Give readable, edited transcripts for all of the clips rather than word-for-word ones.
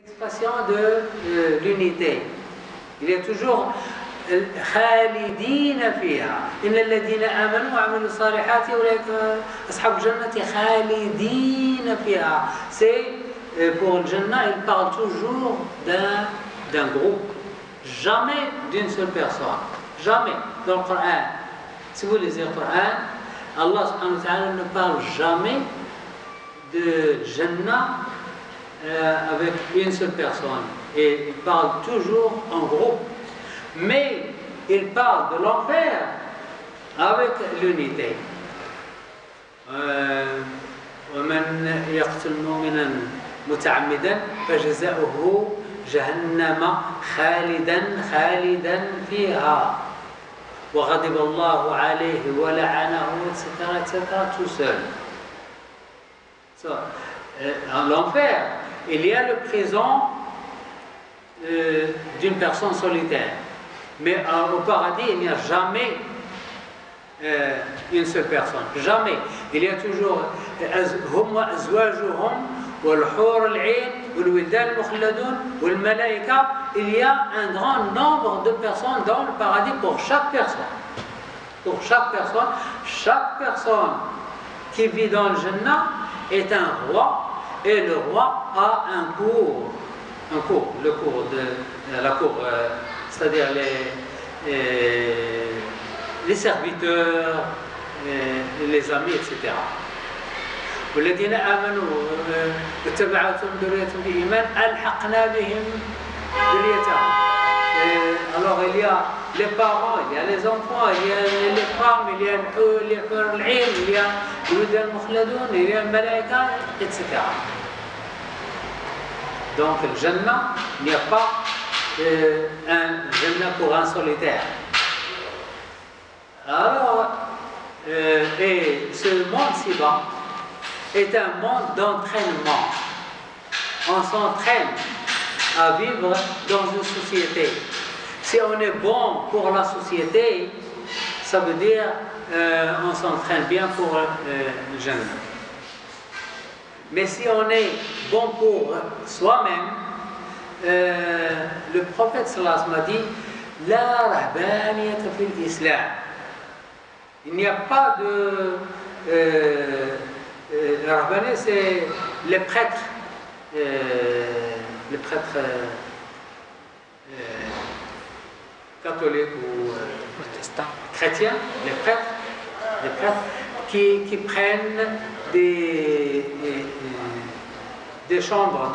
L'expression de l'unité. Il y a toujours خالدين فيها إن الذين آمنوا وعملوا الصالحات أولئك أصحاب الجنة خالدين فيها. C'est pour le Jannah, il parle toujours d'un groupe, jamais d'une seule personne, jamais dans le Coran. Si vous lisez le Coran, Allah subhanahu wa ta'ala ne parle jamais de Jannah avec une seule personne, et il parle toujours en groupe, mais il parle de l'enfer avec l'unité. ومن يقتل مؤمنا متعمدا فجزاؤه جهنم خالدا فيها وغضب الله عليه ولعنه etc. tout seul. Dans l'enfer, il y a le prison d'une personne solitaire. Mais au paradis, il n'y a jamais une seule personne. Jamais. Il y a toujours هم أزواجهم والحور العين والولدان المخلدون والملائكة. Il y a un grand nombre de personnes dans le paradis pour chaque personne. Pour chaque personne. Chaque personne qui vit dans le Jannah est un roi. Et le roi a un cours, le cours de la cour, c'est-à-dire les serviteurs, les amis, etc. والذين آمنوا واتبعتهم ذريتهم بإيمان ألحقنا بهم ذريتهم. Alors il y a les parents, il y a les enfants, il y a les femmes, il y a les حور العين, il y a الولدان المخلدون, il y a les malaïka, etc. Donc le Jannah, il n'y a pas un Jannah pour un solitaire. Alors, et ce monde ci-bas est un monde d'entraînement. On s'entraîne à vivre dans une société. Si on est bon pour la société, ça veut dire on s'entraîne bien pour le Jannah. Mais si on est bon pour soi-même, le prophète sallallahu alayhi wa sallam a dit La rahbaniyata fil islam. Il n'y a pas de. La rahbaniyya, c'est les prêtres. Les prêtres catholiques ou chrétiens, les prêtres qui prennent des chambres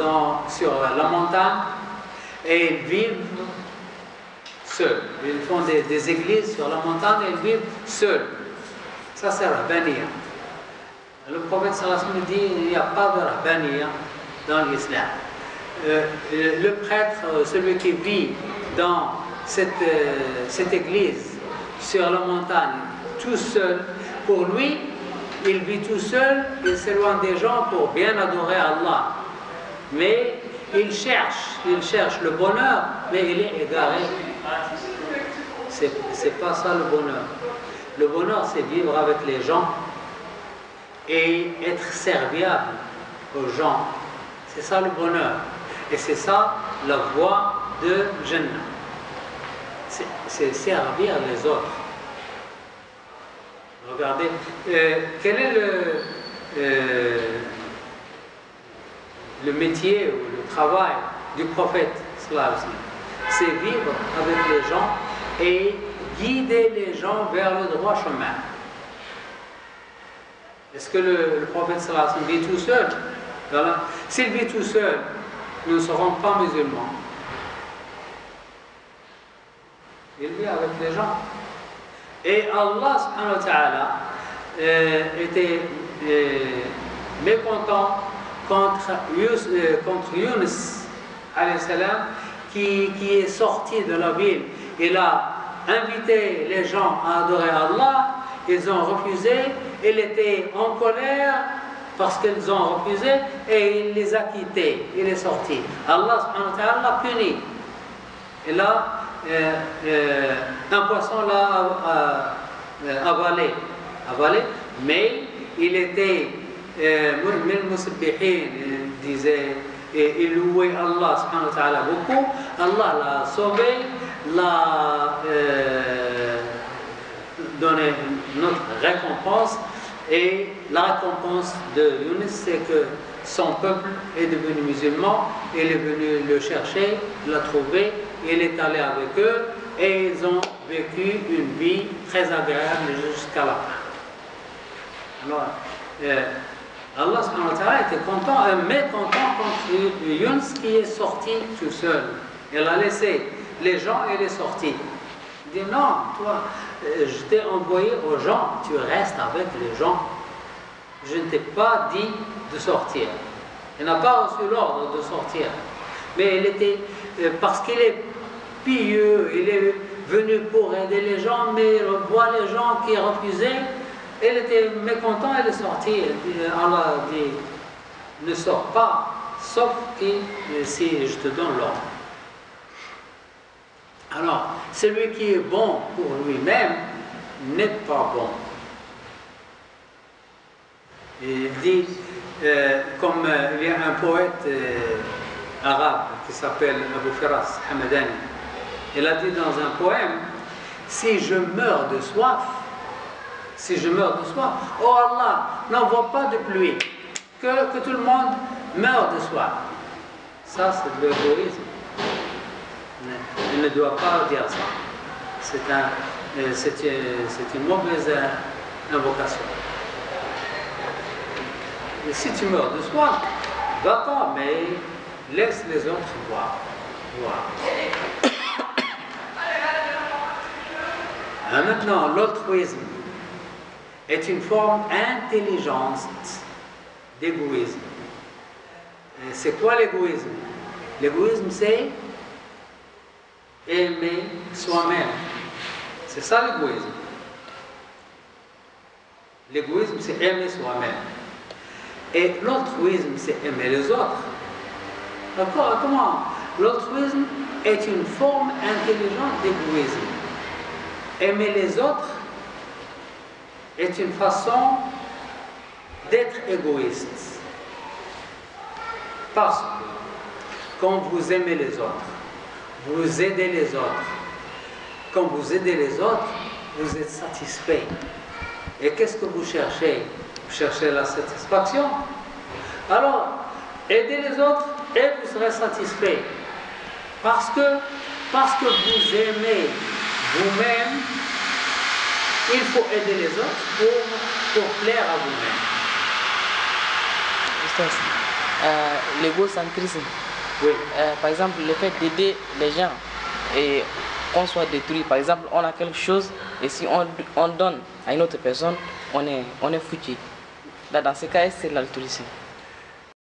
sur la montagne et ils vivent seuls. Ils font des églises sur la montagne et ils vivent seuls. Ça c'est Rahbaniyya. Le prophète sallallahu alayhi wa sallam dit il n'y a pas de Rahbaniyya dans l'islam. Le prêtre, celui qui vit dans cette église sur la montagne tout seul, pour lui, il vit tout seul, il s'éloigne des gens pour bien adorer Allah. Mais il cherche le bonheur, mais il est égaré. C'est pas ça le bonheur. Le bonheur, c'est vivre avec les gens et être serviable aux gens. C'est ça le bonheur. Et c'est ça la voie de Jannah. C'est servir les autres. Regardez, quel est le métier ou le travail du prophète sallallahu alayhi wa sallam? C'est vivre avec les gens et guider les gens vers le droit chemin. Est-ce que le prophète sallallahu alayhi wa sallam vit tout seul? Voilà. S'il vit tout seul, nous ne serons pas musulmans. Il vit avec les gens. Et Allah subhanahu wa ta'ala était mécontent contre Yunus alayhi salam qui est sorti de la ville. Il a invité les gens à adorer Allah, ils ont refusé, il était en colère parce qu'ils ont refusé et il les a quittés, il est sorti. Allah subhanahu wa ta'ala l'a puni. Et là, un poisson l'a avalé, mais il était disait et il louait Allah subhanahu wa ta'ala beaucoup, Allah l'a sauvé, l'a donné notre récompense. Et la récompense de Yunus, c'est que son peuple est devenu musulman, il est venu le chercher, l'a trouvé, il est allé avec eux et ils ont vécu une vie très agréable jusqu'à la fin. Alors, Allah subhanahu wa ta'ala était content, mécontent contre Yunus qui est sorti tout seul. Il a laissé les gens et il est sorti. Il dit non, toi, je t'ai envoyé aux gens, tu restes avec les gens. Je ne t'ai pas dit de sortir. Il n'a pas reçu l'ordre de sortir. Mais il était, parce qu'il est pieux, il est venu pour aider les gens, mais il voit les gens qui refusaient, il était mécontent, il est sorti. Allah dit, ne sors pas, sauf si je te donne l'ordre. Alors, celui qui est bon pour lui-même n'est pas bon. Il dit, comme il y a un poète arabe qui s'appelle Abu Firas Hamadani, il a dit dans un poème, si je meurs de soif, oh Allah, n'envoie pas de pluie, que tout le monde meure de soif. Ça, c'est de l'égoïsme. Il ne doit pas dire ça. C'est une mauvaise invocation. Et si tu meurs de soif, d'accord, mais laisse les autres boire. Maintenant, l'altruisme est une forme intelligente d'égoïsme. C'est quoi l'égoïsme? L'égoïsme, c'est aimer soi-même. C'est ça l'égoïsme. L'égoïsme, c'est aimer soi-même. Et l'altruisme, c'est aimer les autres. D'accord? Comment? L'altruisme est une forme intelligente d'égoïsme. Aimer les autres est une façon d'être égoïste. Parce que quand vous aimez les autres, vous aidez les autres. Quand vous aidez les autres, vous êtes satisfait. Et qu'est-ce que vous cherchez? Vous cherchez la satisfaction. Alors, aidez les autres et vous serez satisfait. Parce que vous aimez vous-même, il faut aider les autres pour plaire à vous-même. L'égocentrisme. Oui. Par exemple, le fait d'aider les gens et qu'on soit détruit. Par exemple, on a quelque chose et si on donne à une autre personne, on est foutu. Là, dans ce cas, c'est l'altruisme.